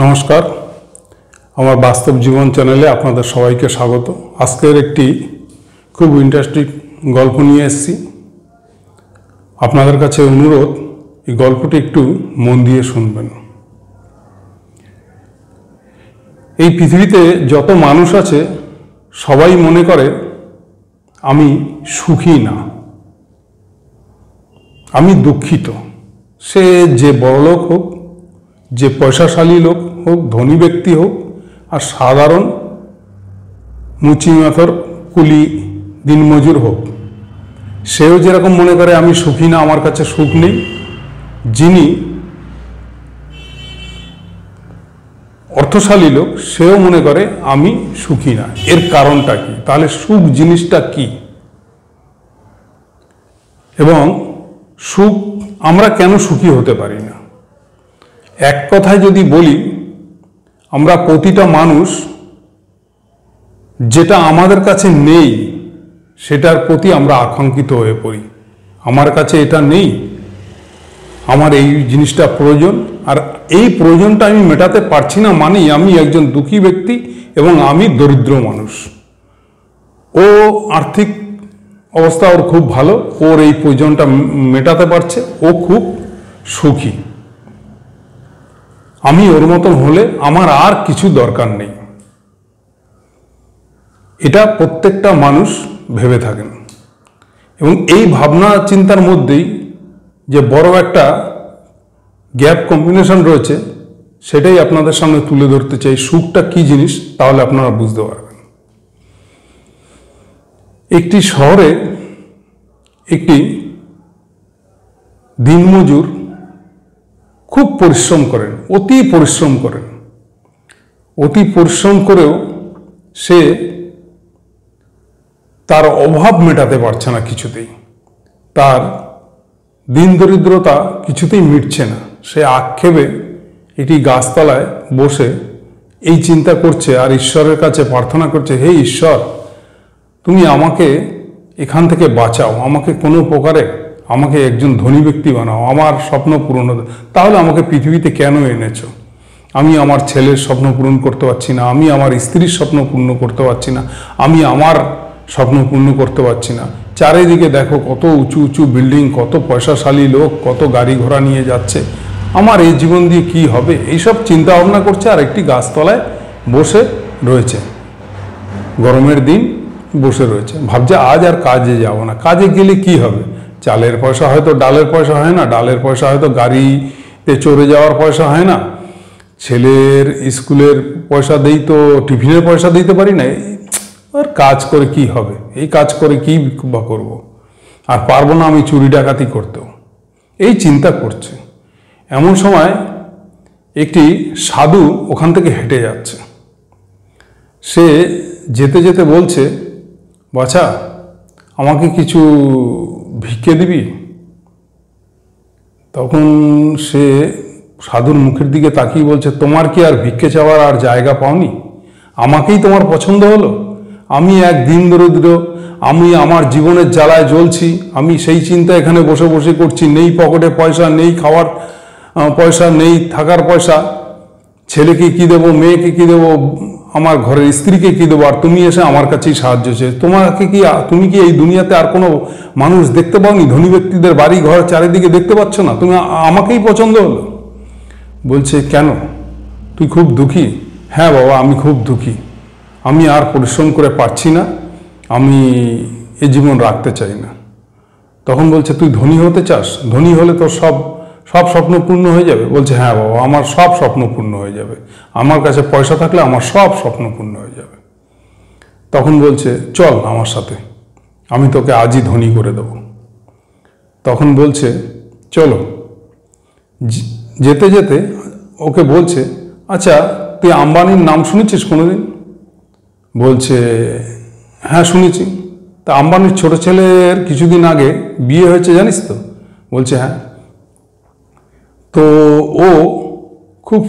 নমস্কার, আমার বাস্তব জীবন চ্যানেলে আপনাদের সবাইকে স্বাগত। আজকের একটি খুব ইন্টারেস্টিং গল্প নিয়ে এসেছি। আপনাদের কাছে অনুরোধ, এই গল্পটি একটু মন দিয়ে শুনবেন। এই পৃথিবীতে যত মানুষ আছে সবাই মনে করে আমি সুখী না, আমি দুঃখিত। সে যে বড়লোক হোক, যে পয়সাশালী লোক হোক, ধনী ব্যক্তি হোক, আর সাধারণ মুচি মাথর কুলি দিনমজুর হোক, সেও যেরকম মনে করে আমি সুখী না, আমার কাছে সুখ নেই। যিনি অর্থশালী লোক, সেও মনে করে আমি সুখী না। এর কারণটা কি? তাহলে সুখ জিনিসটা কি, এবং সুখ আমরা কেন সুখী হতে পারি না? এক কথায় যদি বলি, আমরা প্রতিটা মানুষ যেটা আমাদের কাছে নেই সেটার প্রতি আমরা আকাঙ্ক্ষিত হয়ে পড়ি। আমার কাছে এটা নেই, আমার এই জিনিসটা প্রয়োজন, আর এই প্রয়োজনটা আমি মেটাতে পারছি না মানেই আমি একজন দুঃখী ব্যক্তি এবং আমি দরিদ্র মানুষ। ও আর্থিক অবস্থা ওর খুব ভালো, ওর এই প্রয়োজনটা মেটাতে পারছে, ও খুব সুখী। আমি ওর মতন হলে আমার আর কিছু দরকার নেই। এটা প্রত্যেকটা মানুষ ভেবে থাকেন, এবং এই ভাবনা চিন্তার মধ্যেই যে বড় একটা গ্যাপ কম্বিনেশন রয়েছে, সেটাই আপনাদের সামনে তুলে ধরতে চাই। সুখটা কি জিনিস, তাহলে আপনারা বুঝতে পারবেন। একটি শহরে একটি দিনমজুর খুব পরিশ্রম করেন, অতি পরিশ্রম করেন। অতি পরিশ্রম করেও সে তার অভাব মেটাতে পারছে না কিছুতেই। তার দিন দরিদ্রতা কিছুতেই মিটছে না। সে আক্ষেপে একটি গাছতলায় বসে এই চিন্তা করছে আর ঈশ্বরের কাছে প্রার্থনা করছে, হে ঈশ্বর, তুমি আমাকে এখান থেকে বাঁচাও, আমাকে কোনো প্রকারে আমাকে একজন ধনী ব্যক্তি বানাও, আমার স্বপ্ন পূরণ হতে। তাহলে আমাকে পৃথিবীতে কেন এনেছো? আমি আমার ছেলের স্বপ্ন পূরণ করতে পারছি না, আমি আমার স্ত্রীর স্বপ্ন পূর্ণ করতে পারছি না, আমি আমার স্বপ্ন পূর্ণ করতে পারছি না। চারিদিকে দেখো কত উঁচু উঁচু বিল্ডিং, কত পয়সাশালী লোক, কত গাড়ি ঘোড়া নিয়ে যাচ্ছে, আমার এই জীবন দিয়ে কি হবে? এইসব চিন্তা ভাবনা করছে আর একটি গাছতলায় বসে রয়েছে। গরমের দিন বসে রয়েছে, ভাবছে আজ আর কাজে যাব না। কাজে গেলে কি হবে? চালের পয়সা হয়তো ডালের পয়সা হয় না, ডালের পয়সা হয়তো গাড়িতে চড়ে যাওয়ার পয়সা হয় না, ছেলের স্কুলের পয়সা দেই তো টিফিনের পয়সা দিতে পারি না। আর কাজ করে কি হবে? এই কাজ করে কি বা করবো? আর পারবো না আমি চুরি ডাকাতি করতেও। এই চিন্তা করছে। এমন সময় একটি সাধু ওখান থেকে হেঁটে যাচ্ছে। সে যেতে যেতে বলছে, বাছা, আমাকে কিছু ভিক্ষে দিবি? তখন সে সাধুর মুখের দিকে তাকিয়ে বলছে, তোমার কি আর ভিক্ষে চাওয়ার আর জায়গা পাওনি? আমাকেই তোমার পছন্দ হলো? আমি এক দিন দরিদ্র, আমি আমার জীবনের জ্বালায় জ্বলছি, আমি সেই চিন্তা এখানে বসে বসে করছি। নেই পকেটে পয়সা, নেই খাওয়ার পয়সা, নেই থাকার পয়সা, ছেলেকে কি দেবো, মেয়েকে কি দেবো, আমার ঘরের স্ত্রীকে কি দেবো, আর তুমি এসে আমার কাছেই সাহায্য চেয়ে। তুমি কি এই দুনিয়াতে আর কোনো মানুষ দেখতে পাওনি? ধনী ব্যক্তিদের বাড়ি ঘর চারিদিকে দেখতে পাচ্ছ না? তুমি আমাকেই পছন্দ হলো? বলছে, কেন, তুই খুব দুঃখী? হ্যাঁ বাবা, আমি খুব দুঃখী, আমি আর পরিশ্রম করে পারছি না, আমি এ জীবন রাখতে চাই না। তখন বলছে, তুই ধনী হতে চাস? ধনী হলে তোর সব স্বপ্ন পূর্ণ হয়ে যাবে? বলছে, হ্যাঁ বাবা, আমার সব স্বপ্ন পূর্ণ হয়ে যাবে, আমার কাছে পয়সা থাকলে আমার সব স্বপ্ন পূর্ণ হয়ে যাবে। তখন বলছে, চল আমার সাথে, আমি তোকে আজই ধনী করে দেব। তখন বলছে, চলো। যেতে যেতে ওকে বলছে, আচ্ছা, তুই আম্বানির নাম শুনেছিস কোনোদিন? বলছে, হ্যাঁ শুনেছি। তা আম্বানির ছোট ছেলের কিছুদিন আগে বিয়ে হয়েছে, জানিস তো? বলছে, হ্যাঁ। তো ও খুব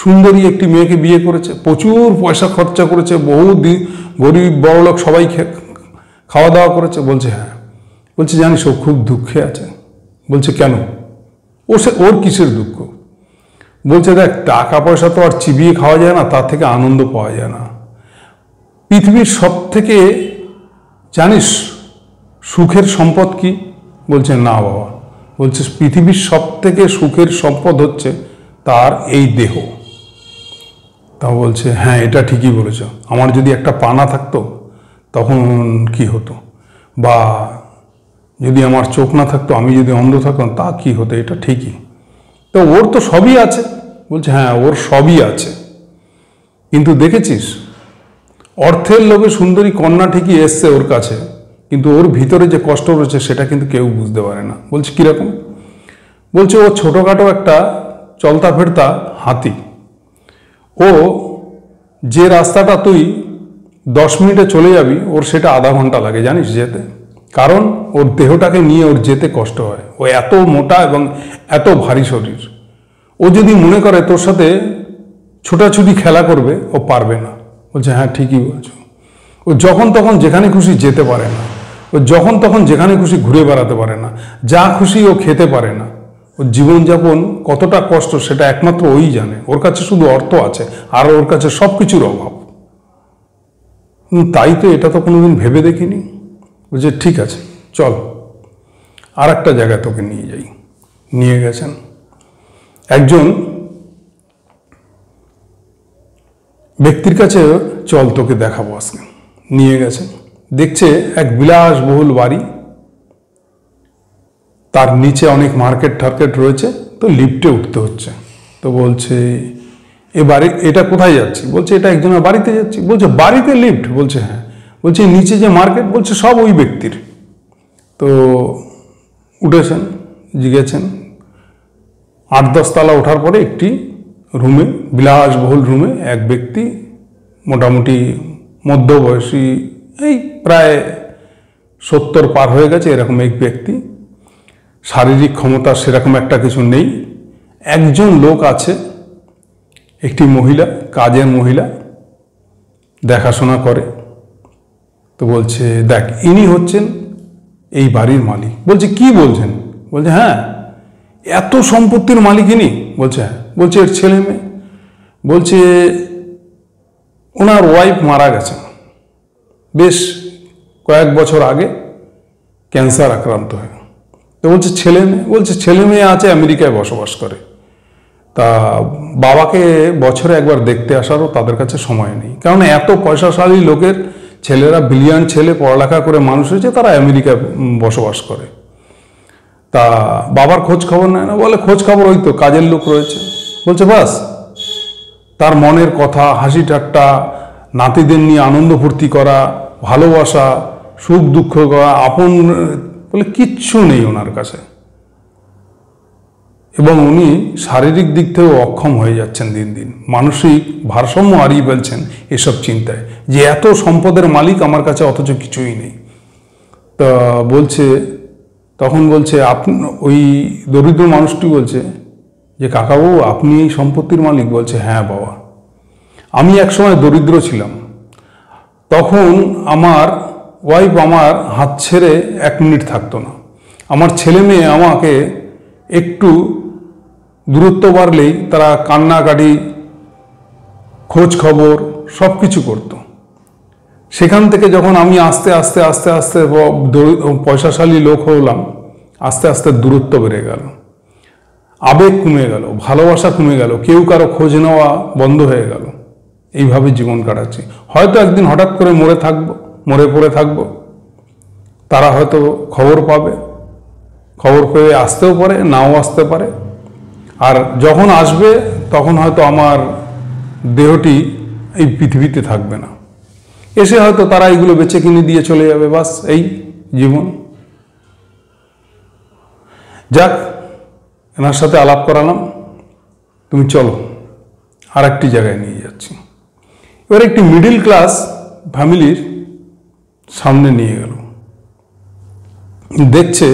সুন্দরী একটি মেয়েকে বিয়ে করেছে, প্রচুর পয়সা খরচা করেছে, বহু গরিব বড়লোক সবাই খাওয়া দাওয়া করেছে। বলছে, হ্যাঁ। বলছে, জানিস ও খুব দুঃখে আছে। বলছে, কেন? ওর কিসের দুঃখ? বলছে দেখ, টাকা পয়সা তো আর চিবিয়ে খাওয়া যায় না, তার থেকে আনন্দ পাওয়া যায় না। পৃথিবীর সব থেকে জানিস সুখের সম্পদ কি? বলছে না বাবা। বলছে পৃথিবীর সব থেকে সুখের সম্পদ হচ্ছে তার এই দেহ। তা বলছে হ্যাঁ, এটা ঠিকই বলেছ। আমার যদি একটা পানা থাকতো তখন কি হতো, বা যদি আমার চোখ না থাকতো, আমি যদি অন্ধ থাকতাম, তা কি হতো, এটা ঠিকই। তো ওর তো সবই আছে। বলছে হ্যাঁ, ওর সবই আছে, কিন্তু দেখেছিস অর্থের লোভে সুন্দরী কন্যা ঠিকই এসছে ওর কাছে, কিন্তু ওর ভিতরে যে কষ্ট রয়েছে সেটা কিন্তু কেউ বুঝতে পারে না। বলছে কীরকম? বলছে ও ছোটোখাটো একটা চলতা ফেরতা হাতি। ও যে রাস্তাটা তুই 10 মিনিটে চলে যাবি, ওর সেটা আধা ঘন্টা লাগে জানিস যেতে। কারণ ওর দেহটাকে নিয়ে ওর যেতে কষ্ট হয়। ও এত মোটা এবং এত ভারী শরীর। ও যদি মনে করে তোর সাথে ছোটাছুটি খেলা করবে, ও পারবে না। বলছে হ্যাঁ ঠিকই বলছো। ও যখন তখন যেখানে খুশি যেতে পারে না। ও যখন তখন যেখানে খুশি ঘুরে বেড়াতে পারে না। যা খুশি ও খেতে পারে না। ওর জীবনযাপন কতটা কষ্ট সেটা একমাত্র ওই জানে। ওর কাছে শুধু অর্থ আছে আর ওর কাছে সব কিছুর অভাব। তাই তো, এটা তো কোনোদিন ভেবে দেখিনি। বলছে ঠিক আছে চল, আর একটা জায়গায় তোকে নিয়ে যাই। নিয়ে গেছেন একজন ব্যক্তির কাছে, চল তোকে দেখাবো আজকে। নিয়ে গেছে, দেখছে এক বিলাসবহুল বাড়ি, তার নিচে অনেক মার্কেট টার্কেট রয়েছে, তো লিফটে উঠতে হচ্ছে। তো বলছে এ বাড়ি, এটা কোথায় যাচ্ছি? বলছে এটা একজনের বাড়িতে যাচ্ছি। বলছে বাড়িতে লিফট? বলছে হ্যাঁ। বলছে নিচে যে মার্কেট? বলছে সব ওই ব্যক্তির। তো উঠেছেন, জিগেছেন। 8-10 তলা ওঠার পরে একটি রুমে, বিলাসবহুল রুমে এক ব্যক্তি, মোটামুটি মধ্যবয়সী, এই প্রায় 70 পার হয়ে গেছে এরকম এক ব্যক্তি। শারীরিক ক্ষমতা সেরকম একটা কিছু নেই। একজন লোক আছে, একটি মহিলা, কাজের মহিলা, দেখাশোনা করে। তো বলছে দেখ, ইনি হচ্ছেন এই বাড়ির মালিক। বলছে কি বলছেন? বলছে হ্যাঁ, এত সম্পত্তির মালিক ইনি? বলছে হ্যাঁ। বলছে এর ছেলে মেয়ে? বলছে ওনার ওয়াইফ মারা গেছেন বেশ কয়েক বছর আগে ক্যান্সার আক্রান্ত হয়ে। তো বলছে ছেলে মেয়ে? বলছে ছেলে মেয়ে আছে, আমেরিকায় বসবাস করে। তা বাবাকে বছরে একবার দেখতে আসারও তাদের কাছে সময় নেই, কারণ এত পয়সাশালী লোকের ছেলেরা, বিলিয়ন ছেলে পড়ালেখা করে মানুষ হয়েছে, তারা আমেরিকায় বসবাস করে। তা বাবার খোঁজ খবর নেয় না? বলে খোঁজ খবর ওই তো কাজের লোক রয়েছে। বলছে বাস, তার মনের কথা, হাসি ঠাট্টা, নাতিদের নিয়ে আনন্দ ফুর্তি করা, ভালোবাসা, সুখ দুঃখ করা, আপন বলে কিচ্ছু নেই ওনার কাছে। এবং উনি শারীরিক দিক থেকেও অক্ষম হয়ে যাচ্ছেন দিন দিন, মানসিক ভারসাম্য হারিয়ে ফেলছেন এসব চিন্তায়, যে এত সম্পদের মালিক আমার কাছে অথচ কিছুই নেই। তা বলছে, তখন বলছে আপনি, ওই দরিদ্র মানুষটি বলছে যে কাকাবাবু আপনি এই সম্পত্তির মালিক? বলছে হ্যাঁ বাবা, আমি একসময় দরিদ্র ছিলাম, তখন আমার ওয়াইফ আমার হাত ছেড়ে 1 মিনিট থাকতো না। আমার ছেলে মেয়ে আমাকে একটু দূরত্ব বাড়লেই তারা কান্নাকাটি, খোঁজ খবর সব কিছু করতো। সেখান থেকে যখন আমি আস্তে আস্তে আস্তে আস্তে পয়সাশালী লোক হলাম, আস্তে আস্তে দূরত্ব বেড়ে গেল, আবেগ কমে গেল, ভালোবাসা কমে গেল, কেউ কারো খোঁজ নেওয়া বন্ধ হয়ে গেল। এইভাবে জীবন কাটাচ্ছি। হয়তো একদিন হঠাৎ করে মরে পড়ে থাকবো, তারা হয়তো খবর পাবে, খবর পেয়ে আসতেও পারে, নাও আসতে পারে। আর যখন আসবে তখন হয়তো আমার দেহটি এই পৃথিবীতে থাকবে না, এসে হয়তো তারা এইগুলো বেচে কিনে দিয়ে চলে যাবে। বাস এই জীবন। যাক, এনার সাথে আলাপ করালাম, তুমি চলো আর একটি জায়গায় নিয়ে যাচ্ছি। এবার একটি মিডিল ক্লাস ফ্যামিলির সামনে নিয়ে গেল। দেখছে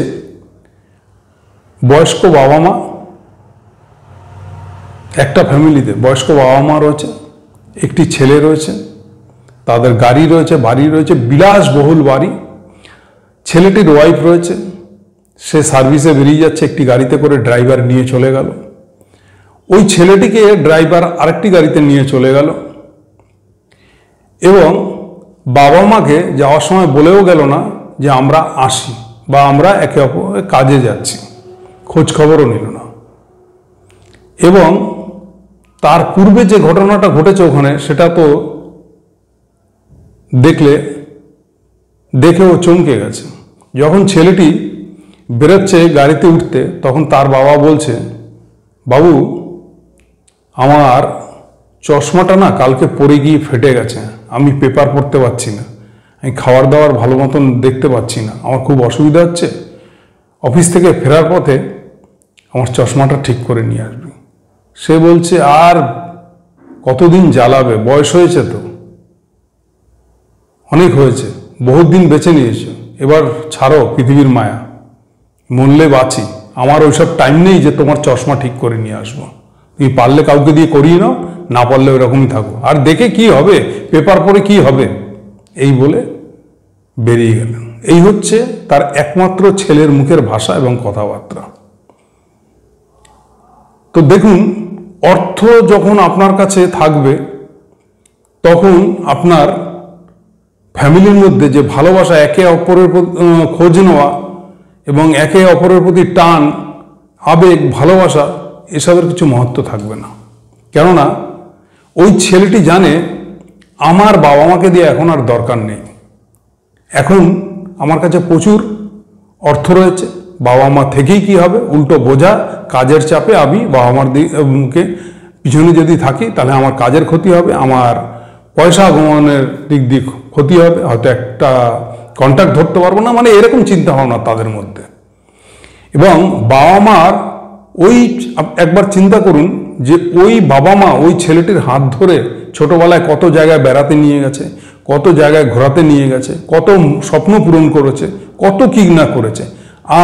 বয়স্ক বাবা মা, একটা ফ্যামিলিতে বয়স্ক বাবা মা রয়েছে, একটি ছেলে রয়েছে, তাদের গাড়ি রয়েছে, বাড়ি রয়েছে, বিলাসবহুল বাড়ি। ছেলেটির ওয়াইফ রয়েছে, সে সার্ভিসে বেরিয়ে যাচ্ছে, একটি গাড়িতে করে ড্রাইভার নিয়ে চলে গেল। ওই ছেলেটিকে ড্রাইভার আরেকটি গাড়িতে নিয়ে চলে গেল এবং বাবা মাকে যাওয়ার সময় বলেও গেল না যে আমরা আসি বা আমরা একে অপরের কাজে যাচ্ছি, খোঁজ খবরও নিল না। এবং তার পূর্বে যে ঘটনাটা ঘটেছে ওখানে, সেটা তো দেখেও চমকে গেছে। যখন ছেলেটি বেরোচ্ছে গাড়িতে উঠতে, তখন তার বাবা বলছে, বাবু আমার চশমাটা না কালকে পড়ে গিয়ে ফেটে গেছে, আমি পেপার পড়তে পারছি না, আমি খাবার দাবার ভালো মতন দেখতে পাচ্ছি না, আমার খুব অসুবিধা হচ্ছে, অফিস থেকে ফেরার পথে আমার চশমাটা ঠিক করে নিয়ে আসবি। সে বলছে, আর কতদিন জ্বালাবে, বয়স হয়েছে তো, অনেক হয়েছে, বহুত দিন বেঁচে নিয়েছো, এবার ছাড়ো পৃথিবীর মায়া, মরলে বাঁচি, আমার ওইসব টাইম নেই যে তোমার চশমা ঠিক করে নিয়ে আসবো, তুমি পারলে কাউকে দিয়ে করিয়ে নাও, না পারলে ওইরকমই থাকো, আর দেখে কি হবে, পেপার পড়ে কি হবে, এই বলে বেরিয়ে গেলেন। এই হচ্ছে তার একমাত্র ছেলের মুখের ভাষা এবং কথাবার্তা। তো দেখুন, অর্থ যখন আপনার কাছে থাকবে, তখন আপনার ফ্যামিলির মধ্যে যে ভালোবাসা, একে অপরের খোঁজ নেওয়া এবং একে অপরের প্রতি টান, আবেগ, ভালোবাসা, এসবের কিছু মহত্ব থাকবে না। কেননা ওই ছেলেটি জানে আমার বাবা মাকে দিয়ে এখন আর দরকার নেই, এখন আমার কাছে প্রচুর অর্থ রয়েছে, বাবা মা থেকেই কি হবে, উল্টো বোঝা, কাজের চাপে আমি বাবা মার দিকে পিছনে যদি থাকি তাহলে আমার কাজের ক্ষতি হবে, আমার পয়সা গমনের দিক দিয়ে ক্ষতি হবে, হয়তো একটা কন্ট্যাক্ট ধরতে পারবো না, মানে এরকম চিন্তা ভাবনা তাদের মধ্যে। এবং বাবা মার ওই একবার চিন্তা করুন যে ওই বাবা মা ওই ছেলেটির হাত ধরে ছোটবেলায় কত জায়গায় বেড়াতে নিয়ে গেছে, কত জায়গায় ঘোরাতে নিয়ে গেছে, কত স্বপ্ন পূরণ করেছে, কত কি না করেছে।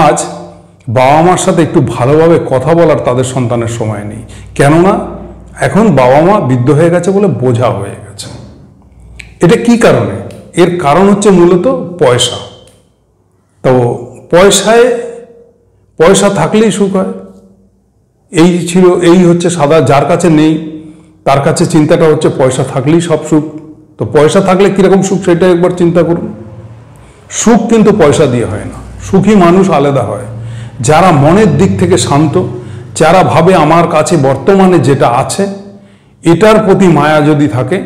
আজ বাবা মার সাথে একটু ভালোভাবে কথা বলার তাদের সন্তানের সময় নেই, কেননা এখন বাবা মা বৃদ্ধ হয়ে গেছে বলে বোঝা হয়ে গেছে। এটা কি কারণে? এর কারণ হচ্ছে মূলত পয়সা। তো পয়সা থাকলেই সুখ হয়, এই হচ্ছে সাদা, যার কাছে নেই তার কাছে চিন্তাটা হচ্ছে পয়সা থাকলেই সব সুখ। তো পয়সা থাকলে কিরকম সুখ সেটা একবার চিন্তা করুন। সুখ কিন্তু পয়সা দিয়ে হয় না, সুখী মানুষ আলাদা হয় যারা মনের দিক থেকে শান্ত, যারা ভাবে আমার কাছে বর্তমানে যেটা আছে এটার প্রতি মায়া যদি থাকে,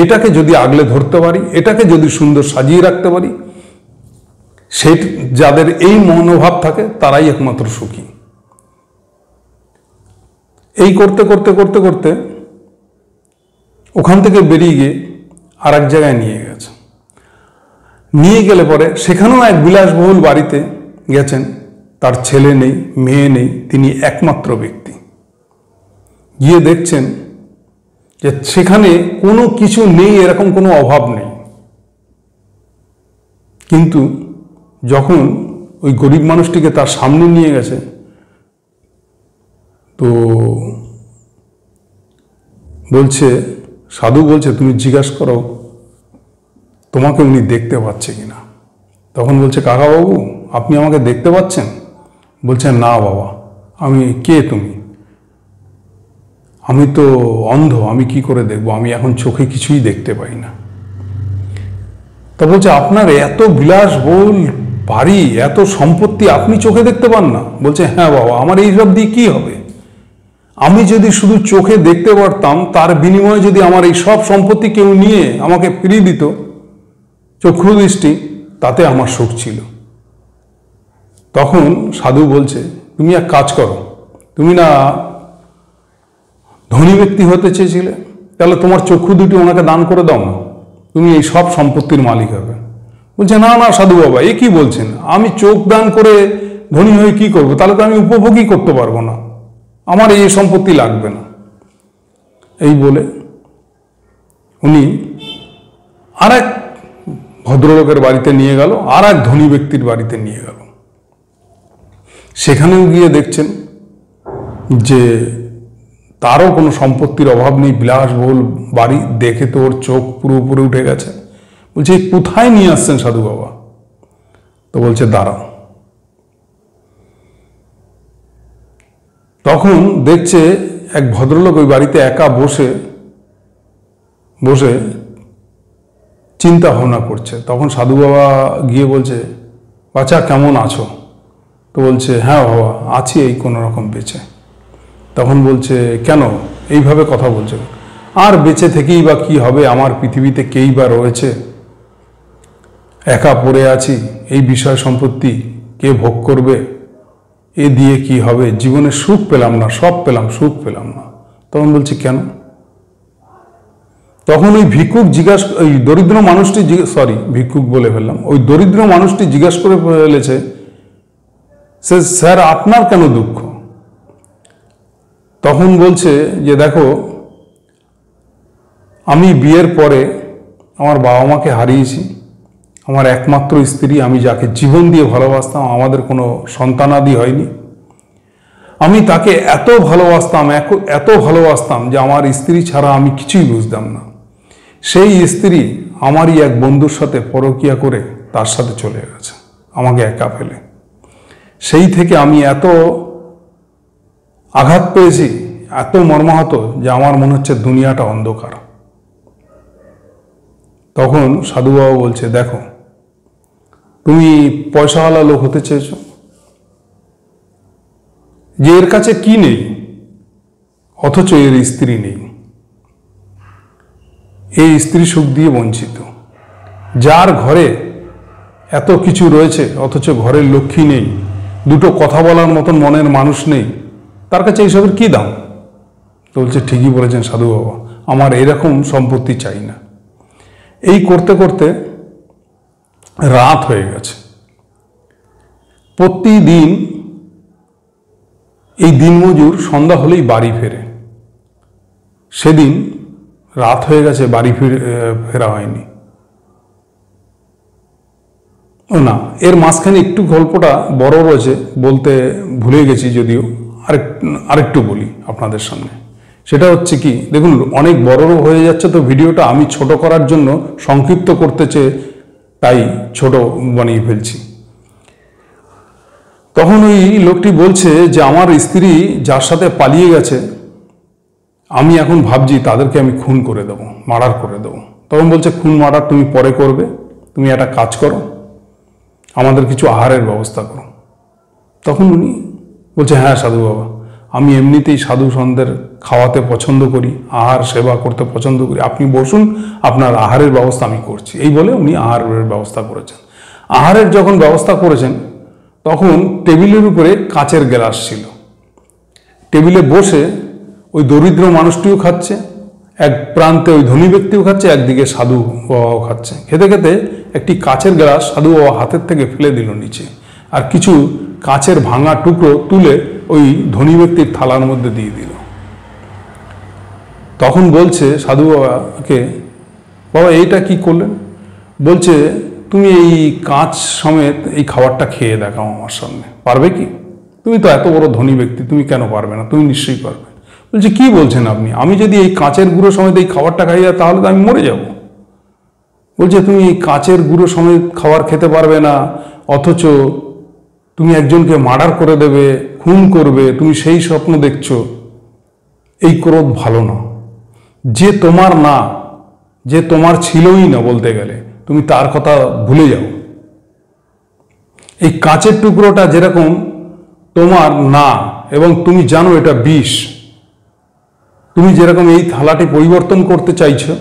এটাকে যদি আগলে ধরতে পারি, এটাকে যদি সুন্দর সাজিয়ে রাখতে পারি, যাদের এই মনোভাব থাকে তারাই একমাত্র সুখী। এই করতে করতে করতে করতে ওখান থেকে বেরিয়ে গিয়ে আর এক জায়গায় নিয়ে গেলে পরে সেখানেও এক বিলাসবহুল বাড়িতে গেছেন, তার ছেলে নেই, মেয়ে নেই, তিনি একমাত্র ব্যক্তি। গিয়ে দেখছেন যে সেখানে কোনো কিছু নেই, এরকম কোনো অভাব নেই, কিন্তু যখন ওই গরিব মানুষটিকে তার সামনে নিয়ে গেছে, তো বলছে, সাধু বলছে, তুমি জিজ্ঞাসা করো তোমাকে উনি দেখতে পাচ্ছে কিনা। তখন বলছে, কাকাবাবু আপনি আমাকে দেখতে পাচ্ছেন? বলছে, না বাবা, আমি কে তুমি? আমি তো অন্ধ, আমি কি করে দেখবো, আমি এখন চোখে কিছুই দেখতে পাই না। তা বলছে, আপনার এত বিলাসবহুল বাড়ি, এত সম্পত্তি, আপনি চোখে দেখতে পান না? বলছে, হ্যাঁ বাবা, আমার এইসব দিয়ে কি হবে? আমি যদি শুধু চোখে দেখতে পারতাম, তার বিনিময়ে যদি আমার এই সব সম্পত্তি কেউ নিয়ে আমাকে ফিরিয়ে দিত চক্ষু দৃষ্টি, তাতে আমার সুখ ছিল। তখন সাধু বলছে, তুমি এক কাজ করো, তুমি না ধনী ব্যক্তি হতে চেয়েছিলে, তাহলে তোমার চক্ষু দুটি ওনাকে দান করে দাও না, তুমি এই সব সম্পত্তির মালিক হবে। বলছে, না না সাধু বাবা, এ কি বলছেন, আমি চোখ দান করে ধনী হয়ে কি করব, তাহলে তো আমি উপভোগই করতে পারবো না, আমার এই সম্পত্তি লাগবে না। এই বলে উনি আর এক ভদ্রলোকের বাড়িতে নিয়ে গেল, আর এক ধনী ব্যক্তির বাড়িতে নিয়ে গেল। সেখানেও গিয়ে দেখছেন যে তারও কোনো সম্পত্তির অভাব নেই, বিলাসবহুল বাড়ি, দেখে তো ওর চোখ পুরো উপরে উঠে গেছে। বলছে, কোথায় নিয়ে আসছেন সাধু বাবা? তো বলছে, দাঁড়াও। তখন দেখছে এক ভদ্রলোক ওই বাড়িতে একা বসে বসে চিন্তা ভাবনা করছে। তখন সাধু বাবা গিয়ে বলছে, বাচ্চা কেমন আছো? তো বলছে, হ্যাঁ বাবা আছি এই কোনো রকম বেঁচে। তখন বলছে, কেন এইভাবে কথা বলছো? আর বেঁচে থেকেই বা কি হবে, আমার পৃথিবীতে কেই বা রয়েছে, একা পড়ে আছি, এই বিষয় সম্পত্তি কে ভোগ করবে, এ দিয়ে কি হবে, জীবনে সুখ পেলাম না, সব পেলাম সুখ পেলাম না। তখন বলছে কেন? তখন ওই ভিক্ষুক ওই দরিদ্র মানুষটি ভিক্ষুক বলে ফেললাম, ওই দরিদ্র মানুষটি জিজ্ঞাসা করে ফেলেছে, স্যার আপনার কেন দুঃখ? তখন বলছে যে দেখো, আমি বিয়ের পরে আমার বাবা মাকে হারিয়েছি, আমার একমাত্র স্ত্রী, আমি যাকে জীবন দিয়ে ভালোবাসতাম, আমাদের কোনো সন্তানাদি হয়নি, আমি তাকে এত ভালোবাসতাম যে আমার স্ত্রী ছাড়া আমি কিছুই বুঝতাম না। সেই স্ত্রী আমারই এক বন্ধুর সাথে পরকীয়া করে তার সাথে চলে গেছে আমাকে একা ফেলে। সেই থেকে আমি এত আঘাত পেয়েছি, এত মর্মাহত যে আমার মনে হচ্ছে দুনিয়াটা অন্ধকার। তখন সাধু বাবা বলছে, দেখো তুমি পয়সাওয়ালা লোক হতে চেয়েছো, যে এর কাছে কি নেই অথচ এর স্ত্রী নেই, এই স্ত্রী সুখ দিয়ে বঞ্চিত, যার ঘরে এত কিছু রয়েছে অথচ ঘরের লক্ষ্মী নেই, দুটো কথা বলার মতন মনের মানুষ নেই, তার কাছে এইসবের কি দাম? তো বলছে, ঠিকই বলেছেন সাধু বাবা, আমার এরকম সম্পত্তি চাই না। এই করতে করতে রাত হয়ে গেছে। প্রতিদিন এই দিনমজুর সন্ধ্যা হলেই বাড়ি ফেরে। সেদিন রাত হয়ে গেছে, বাড়ি ফেরা হয়নি। না, এর মাঝখানে একটু গল্পটা বড় রয়েছে, বলতে ভুলে গেছি, যদিও আরেকটু বলি আপনাদের সামনে। সেটা হচ্ছে কি, দেখুন অনেক বড়ও হয়ে যাচ্ছে, তো ভিডিওটা আমি ছোট করার জন্য সংক্ষিপ্ত করতে চেয়ে তাই ছোট বানিয়ে ফেলছি। তখন ওই লোকটি বলছে যে আমার স্ত্রী যার সাথে পালিয়ে গেছে, আমি এখন ভাবছি তাদেরকে আমি খুন করে দেবো, মার্ডার করে দেবো। তখন বলছে, খুন মার্ডার তুমি পরে করবে, তুমি একটা কাজ করো, আমাদের কিছু আহারের ব্যবস্থা করো। তখন উনি বলছে, হ্যাঁ সাধু বাবা, আমি এমনিতেই সাধু সন্তের খাওয়াতে পছন্দ করি, আহার সেবা করতে পছন্দ করি, আপনি বসুন, আপনার আহারের ব্যবস্থা আমি করছি। এই বলে উনি আহারের ব্যবস্থা করেছেন। আহারের যখন ব্যবস্থা করেছেন তখন টেবিলের উপরে কাচের গ্লাস ছিল। টেবিলে বসে ওই দরিদ্র মানুষটিও খাচ্ছে, এক প্রান্তে ওই ধনী ব্যক্তিও খাচ্ছে, একদিকে সাধু বাবাও খাচ্ছে। খেতে খেতে একটি কাচের গ্লাস সাধু বাবা হাতের থেকে ফেলে দিল নিচে, আর কিছু কাচের ভাঙা টুকরো তুলে ওই ধনী ব্যক্তির থালার মধ্যে দিয়ে দিল। তখন বলছে সাধু বাবাকে, বাবা এইটা কি করলেন? বলছে, তুমি এই কাঁচ সমেত এই খাবারটা খেয়ে দেখাও আমার সামনে, পারবে কি? তুমি তো এত বড় ধনী ব্যক্তি, তুমি কেন পারবে না? তুমি নিশ্চয়ই পারবে। বলছে, কি বলছেন আপনি? আমি যদি এই কাঁচের গুঁড়ো সমেত এই খাবারটা খাই তাহলে তো আমি মরে যাব। বলছে, তুমি এই কাঁচের গুঁড়ো সমেত খাবার খেতে পারবে না, অথচ তুমি একজনকে মার্ডার করে দেবে, খুন করবে, তুমি সেই স্বপ্ন দেখছো। এই ক্রোধ ভালো না। যে তোমার না, যে তোমার ছিলই না বলতে গেলে, তুমি তার কথা ভুলে যাও। এই কাঁচের টুকরোটা যেরকম তোমার না, এবং তুমি জানো এটা বিষ, তুমি যেরকম এই থালাটি পরিবর্তন করতে চাইছো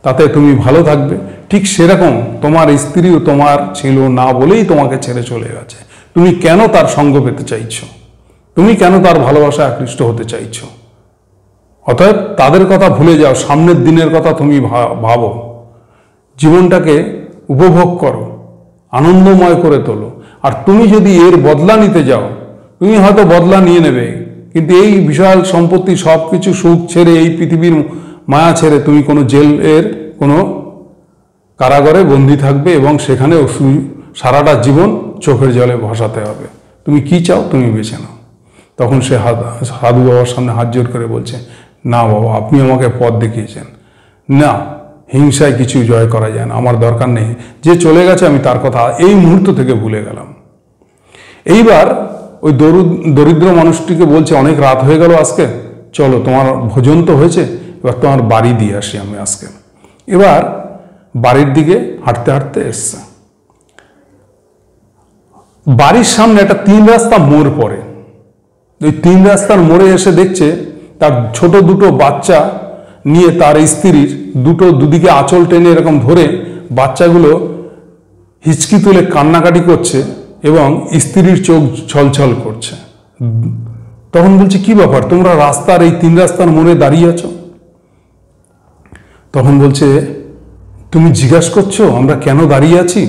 তাতে তুমি ভালো থাকবে, ঠিক সেরকম তোমার স্ত্রীও তোমার ছিল না বলেই তোমাকে ছেড়ে চলে গেছে। তুমি কেন তার সঙ্গ পেতে চাইছো? তুমি কেন তার ভালোবাসায় আকৃষ্ট হতে চাইছো? অতএব তাদের কথা ভুলে যাও, সামনের দিনের কথা তুমি ভাবো, জীবনটাকে উপভোগ করো, আনন্দময় করে তোলো। আর তুমি যদি এর বদলা নিতে যাও, তুমি হয়তো বদলা নিয়ে নেবে, কিন্তু এই বিশাল সম্পত্তি সব কিছু সুখ ছেড়ে, এই পৃথিবীর মায়া ছেড়ে তুমি কোনো জেলের কোনো কারাগারে বন্দী থাকবে, এবং সেখানে সারাটা জীবন চোখের জলে ভাসাতে হবে। তুমি কি চাও, তুমি বেছে নাও। তখন সে সাধু বাবার সামনে হাত জোর করে বলছে, না বাবা, আপনি আমাকে পথ দেখিয়েছেন, না হিংসায় কিছু জয় করা যায় না, আমার দরকার নেই, যে চলে গেছে আমি তার কথা এই মুহূর্ত থেকে ভুলে গেলাম। এইবার ওই দরিদ্র মানুষটিকে বলছে, অনেক রাত হয়ে গেল, আজকে চলো তোমার ভোজন তো হয়েছে, এবার তোমার বাড়ি দিয়ে আসি আমি আজকে। এবার বাড়ির দিকে হাঁটতে হাঁটতে এসছে। বাড়ির সামনে একটা 3 রাস্তা মোড় পড়ে। ওই 3 রাস্তার মোড়ে এসে দেখছে তার ছোট দুটো বাচ্চা নিয়ে তার স্ত্রীর দুদিকে আঁচল টেনে এরকম ধরে বাচ্চাগুলো হিচকি তুলে কান্নাকাটি করছে এবং স্ত্রীর চোখ ছলছল করছে। তখন বলছে, কি ব্যাপার, তোমরা রাস্তার এই 3 রাস্তার মোড়ে দাঁড়িয়ে আছো? তখন বলছে, তুমি জিজ্ঞাসা করছো আমরা কেন দাঁড়িয়ে আছি?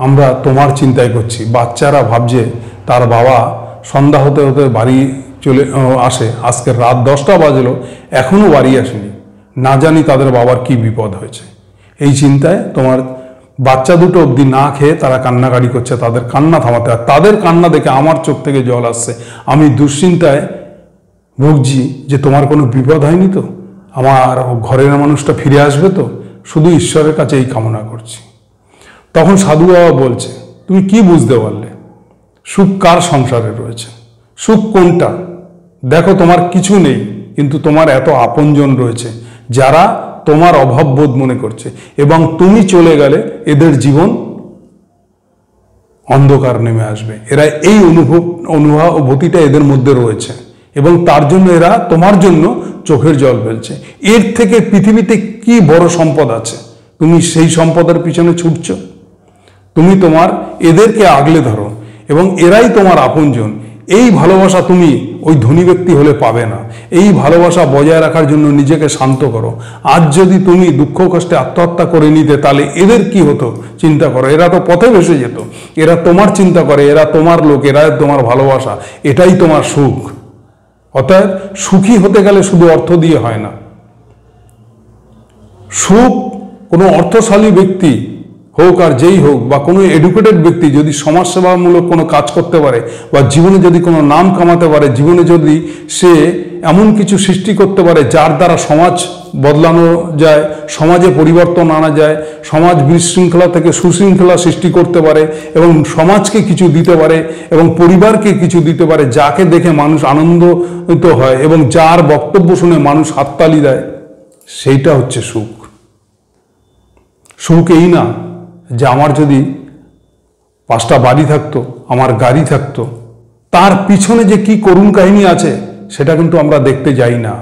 আমরা তোমার চিন্তায় করছি। বাচ্চারা ভাবছে তার বাবা সন্ধ্যা হতে হতে বাড়ি চলে আসে, আজকে রাত 10টা বাজলো, এখনো বাড়ি আসেনি, না জানি তাদের বাবার কি বিপদ হয়েছে। এই চিন্তায় তোমার বাচ্চা দুটো অবধি না খেয়ে তারা কান্নাকাটি করছে, তাদের কান্না থামাতে হয়। তাদের কান্না দেখে আমার চোখ থেকে জল আসছে। আমি দুশ্চিন্তায় ভুগছি যে তোমার কোনো বিপদ হয়নি তো, আমার ঘরের মানুষটা ফিরে আসবে তো, শুধু ঈশ্বরের কাছে এই কামনা করছি। তখন সাধু বাবা বলছে, তুমি কি বুঝতে পারলে? সুখ কার সংসারে রয়েছে? সুখ কোনটা? দেখো তোমার কিছু নেই, কিন্তু তোমার এত আপনজন রয়েছে যারা তোমার অভাববোধ মনে করছে, এবং তুমি চলে গেলে এদের জীবন অন্ধকার নেমে আসবে। এরা এই অনুভূতিটা এদের মধ্যে রয়েছে এবং তার জন্য এরা তোমার জন্য চোখের জল ফেলছে। এর থেকে পৃথিবীতে কি বড় সম্পদ আছে? তুমি সেই সম্পদের পিছনে ছুটছ। তুমি তোমার এদেরকে আগলে ধরো এবং এরাই তোমার আপনজন। এই ভালোবাসা তুমি ওই ধনী ব্যক্তি হলে পাবে না। এই ভালোবাসা বজায় রাখার জন্য নিজেকে শান্ত করো। আজ যদি তুমি দুঃখ কষ্টে আত্মহত্যা করে নিতে, তাহলে এদের কি হতো চিন্তা করো। এরা তো পথে ভেসে যেত। এরা তোমার চিন্তা করে, এরা তোমার লোক, এরা তোমার ভালোবাসা, এটাই তোমার সুখ। অতএব সুখী হতে গেলে শুধু অর্থ দিয়ে হয় না। সুখ কোনো অর্থশালী ব্যক্তি হোক আর যেই হোক, বা কোনো এডুকেটেড ব্যক্তি যদি সমাজসেবামূলক কোনো কাজ করতে পারে, বা জীবনে যদি কোনো নাম কামাতে পারে, জীবনে যদি সে এমন কিছু সৃষ্টি করতে পারে যার দ্বারা সমাজ বদলানো যায়, সমাজে পরিবর্তন আনা যায়, সমাজ বিশৃঙ্খলা থেকে সুশৃঙ্খলা সৃষ্টি করতে পারে এবং সমাজকে কিছু দিতে পারে এবং পরিবারকে কিছু দিতে পারে, যাকে দেখে মানুষ আনন্দিত হয় এবং যার বক্তব্য শুনে মানুষ হাততালি দেয়, সেইটা হচ্ছে সুখ। সুখ এই না যে আমার যদি 5টা বাড়ি থাকতো, আমার গাড়ি থাকতো, তার পিছনে যে কি করুণ কাহিনী আছে সেটা কিন্তু আমরা দেখতে যাই না।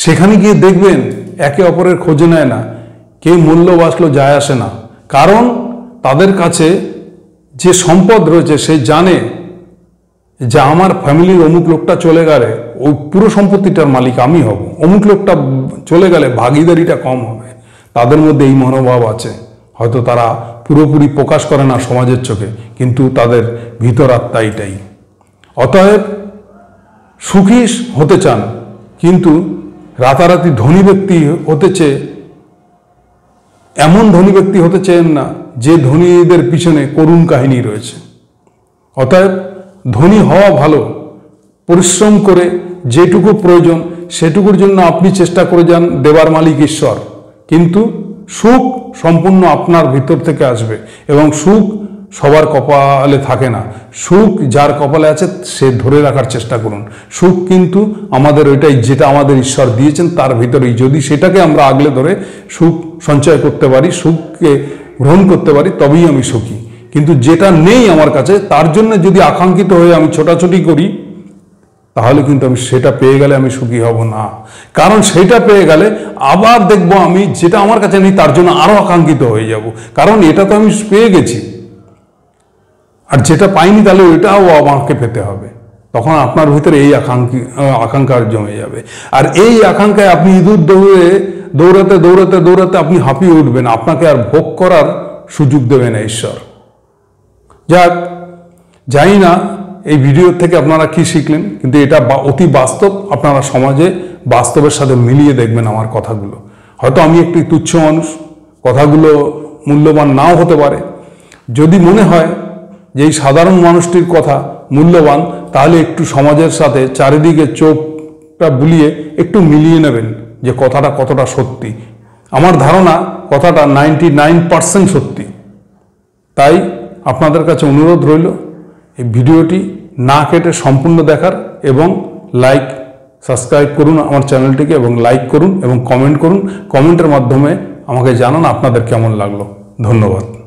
সেখানে গিয়ে দেখবেন একে অপরের খোঁজে নেয় না, কে মূল্য বাঁচলো যায় আসে না। কারণ তাদের কাছে যে সম্পদ রয়েছে সে জানে যে আমার ফ্যামিলির অমুক লোকটা চলে গেলে ওই পুরো সম্পত্তিটার মালিক আমি হব, অমুক লোকটা চলে গেলে ভাগিদারিটা কম হবে। তাদের মধ্যে এই মনোভাব আছে। হয়তো তারা পুরোপুরি প্রকাশ করে না সমাজের চোখে, কিন্তু তাদের ভিতর আত্মা এটাই। অতএব সুখী হতে চান, কিন্তু রাতারাতি ধনী ব্যক্তি হতে চেয়ে এমন ধনী ব্যক্তি হতে চেয়েন না যে ধনীদের পিছনে করুণ কাহিনী রয়েছে। অতএব ধনী হওয়া ভালো, পরিশ্রম করে যেটুকু প্রয়োজন সেটুকুর জন্য আপনি চেষ্টা করে যান, দেবার মালিক ঈশ্বর। কিন্তু সুখ সম্পূর্ণ আপনার ভিতর থেকে আসবে এবং সুখ সবার কপালে থাকে না। সুখ যার কপালে আছে সে ধরে রাখার চেষ্টা করুন। সুখ কিন্তু আমাদের ওইটাই, যেটা আমাদের ঈশ্বর দিয়েছেন তার ভিতরেই। যদি সেটাকে আমরা আগলে ধরে সুখ সঞ্চয় করতে পারি, সুখকে গ্রহণ করতে পারি, তবেই আমি সুখী। কিন্তু যেটা নেই আমার কাছে, তার জন্য যদি আকাঙ্ক্ষিত হয়ে আমি ছোটাছুটি করি, তাহলে কিন্তু আমি সেটা পেয়ে গেলে আমি সুখী হব না। কারণ সেটা পেয়ে গেলে আবার দেখব আমি যেটা আমার কাছে নেই তার জন্য আরো আকাঙ্ক্ষিত হয়ে যাব। কারণ এটা তো আমি পেয়ে গেছি, আর যেটা পাইনি তাহলে ওইটাও আমাকে পেতে হবে। তখন আপনার ভিতরে এই আকাঙ্ক্ষা জমে যাবে। আর এই আকাঙ্ক্ষায় আপনি ইঁদুর দৌড়াতে দৌড়াতে দৌড়াতে আপনি হাঁপিয়ে উঠবেন। আপনাকে আর ভোগ করার সুযোগ দেবে না ঈশ্বর। যাক, জানি না এই ভিডিও থেকে আপনারা কি শিখলেন, কিন্তু এটা অতি বাস্তব। আপনারা সমাজে বাস্তবের সাথে মিলিয়ে দেখবেন আমার কথাগুলো। হয়তো আমি একটি তুচ্ছ মানুষ, কথাগুলো মূল্যবান নাও হতে পারে। যদি মনে হয় যে এই সাধারণ মানুষটির কথা মূল্যবান, তাহলে একটু সমাজের সাথে চারিদিকে চোখটা বুলিয়ে একটু মিলিয়ে নেবেন যে কথাটা কতটা সত্যি। আমার ধারণা কথাটা 99% সত্যি। তাই আপনাদের কাছে অনুরোধ রইল এই ভিডিওটি না কেটে সম্পূর্ণ দেখার এবং লাইক সাবস্ক্রাইব করুন আমার চ্যানেলটিকে এবং লাইক করুন এবং কমেন্ট করুন। কমেন্টের মাধ্যমে আমাকে জানান আপনাদের কেমন লাগলো। ধন্যবাদ।